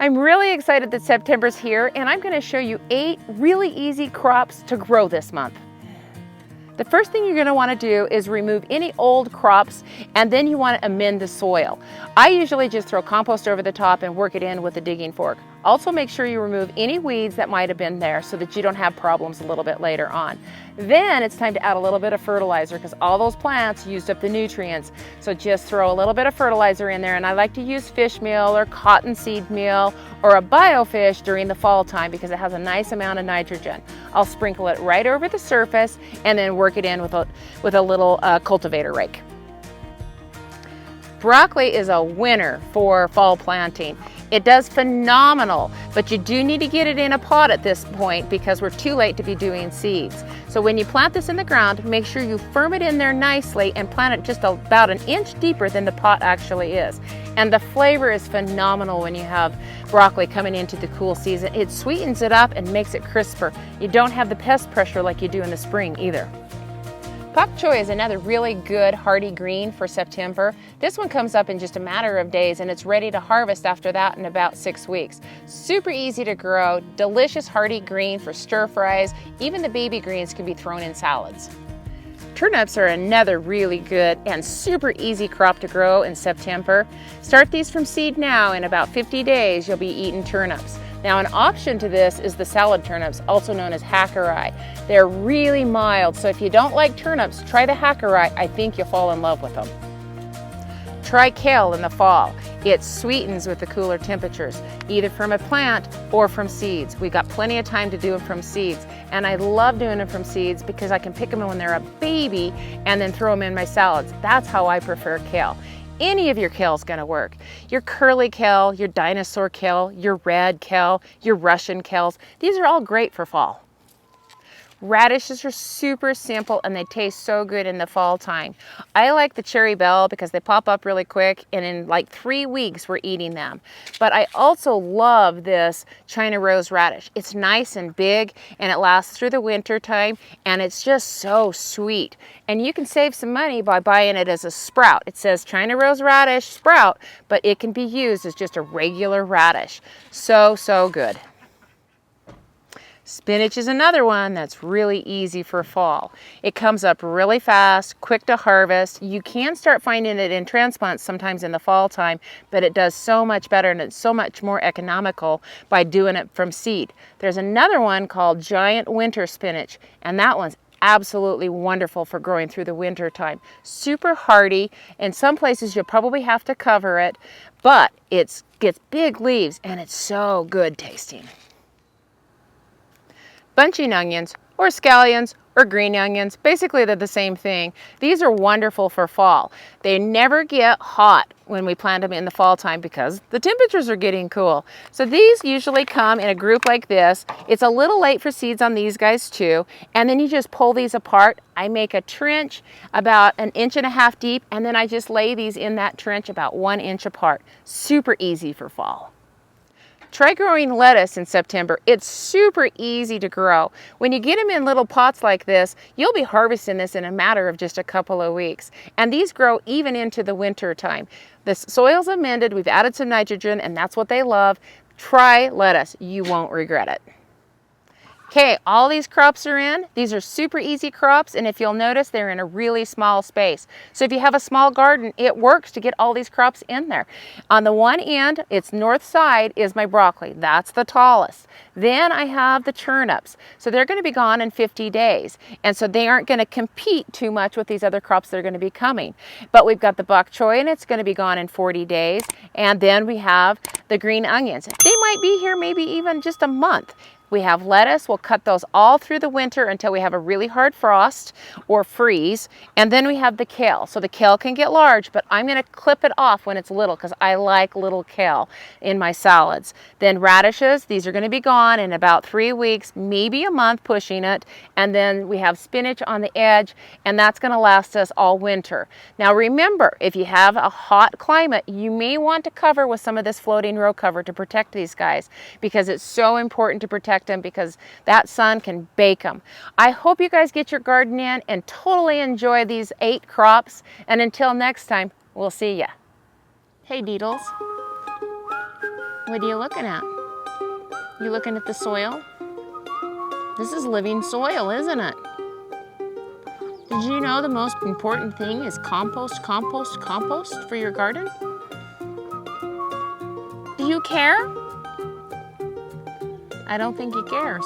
I'm really excited that September's here, and I'm going to show you 8 really easy crops to grow this month. The first thing you're going to want to do is remove any old crops, and then you want to amend the soil. I usually just throw compost over the top and work it in with a digging fork. Also make sure you remove any weeds that might have been there so that you don't have problems a little bit later on. Then it's time to add a little bit of fertilizer because all those plants used up the nutrients. So just throw a little bit of fertilizer in there, and I like to use fish meal or cottonseed meal or a biofish during the fall time because it has a nice amount of nitrogen. I'll sprinkle it right over the surface and then work it in with a little cultivator rake. Broccoli is a winner for fall planting. It does phenomenal, but you do need to get it in a pot at this point because we're too late to be doing seeds. So when you plant this in the ground, make sure you firm it in there nicely and plant it just about an inch deeper than the pot actually is. And the flavor is phenomenal when you have broccoli coming into the cool season. It sweetens it up and makes it crisper. You don't have the pest pressure like you do in the spring either. Pak choy is another really good hardy green for September. This one comes up in just a matter of days and it's ready to harvest after that in about 6 weeks. Super easy to grow, delicious hardy green for stir fries. Even the baby greens can be thrown in salads. Turnips are another really good and super easy crop to grow in September. Start these from seed now. In about 50 days you'll be eating turnips. Now an option to this is the salad turnips, also known as Hakurei. They're really mild, so if you don't like turnips, try the Hakurei. I think you'll fall in love with them. Try kale in the fall. It sweetens with the cooler temperatures, either from a plant or from seeds. We got plenty of time to do them from seeds, and I love doing them from seeds because I can pick them when they're a baby and then throw them in my salads. That's how I prefer kale. Any of your kale is going to work. Your curly kale, your dinosaur kale, your red kale, your Russian kales, these are all great for fall. Radishes are super simple and they taste so good in the fall time. I like the cherry bell because they pop up really quick and in like 3 weeks we're eating them. But I also love this China rose radish. It's nice and big and it lasts through the winter time and it's just so sweet. And you can save some money by buying it as a sprout. It says China rose radish sprout, but it can be used as just a regular radish. So good. Spinach is another one that's really easy for fall. It comes up really fast, quick to harvest. You can start finding it in transplants sometimes in the fall time, but it does so much better and it's so much more economical by doing it from seed. There's another one called giant winter spinach, and that one's absolutely wonderful for growing through the winter time. Super hardy. In some places you'll probably have to cover it, but it gets big leaves and it's so good tasting. Bunching onions, or scallions, or green onions, basically they're the same thing. These are wonderful for fall. They never get hot when we plant them in the fall time because the temperatures are getting cool. So these usually come in a group like this. It's a little late for seeds on these guys too, and then you just pull these apart. I make a trench about 1.5 inches deep, and then I just lay these in that trench about 1 inch apart. Super easy for fall. Try growing lettuce in September. It's super easy to grow. When you get them in little pots like this, you'll be harvesting this in a matter of just a couple of weeks. And these grow even into the winter time. The soil's amended, we've added some nitrogen, and that's what they love. Try lettuce, you won't regret it. Okay, all these crops are in. These are super easy crops, and if you'll notice, they're in a really small space. So if you have a small garden, it works to get all these crops in there. On the one end, its north side is my broccoli. That's the tallest. Then I have the turnips. So they're going to be gone in 50 days. And so they aren't going to compete too much with these other crops that are going to be coming. But we've got the bok choy, and it's going to be gone in 40 days. And then we have the green onions. They might be here maybe even just a month. We have lettuce. We'll cut those all through the winter until we have a really hard frost or freeze. And then we have the kale. So the kale can get large, but I'm going to clip it off when it's little because I like little kale in my salads. Then radishes. These are going to be gone in about 3 weeks, maybe a month pushing it. And then we have spinach on the edge, and that's going to last us all winter. Now remember, if you have a hot climate, you may want to cover with some of this floating row cover to protect these guys because it's so important to protect them because that sun can bake them. I hope you guys get your garden in and totally enjoy these 8 crops. And until next time, we'll see ya. Hey, Deedles. What are you looking at? You looking at the soil? This is living soil, isn't it? Did you know the most important thing is compost, compost, compost for your garden? Do you care? I don't think he cares.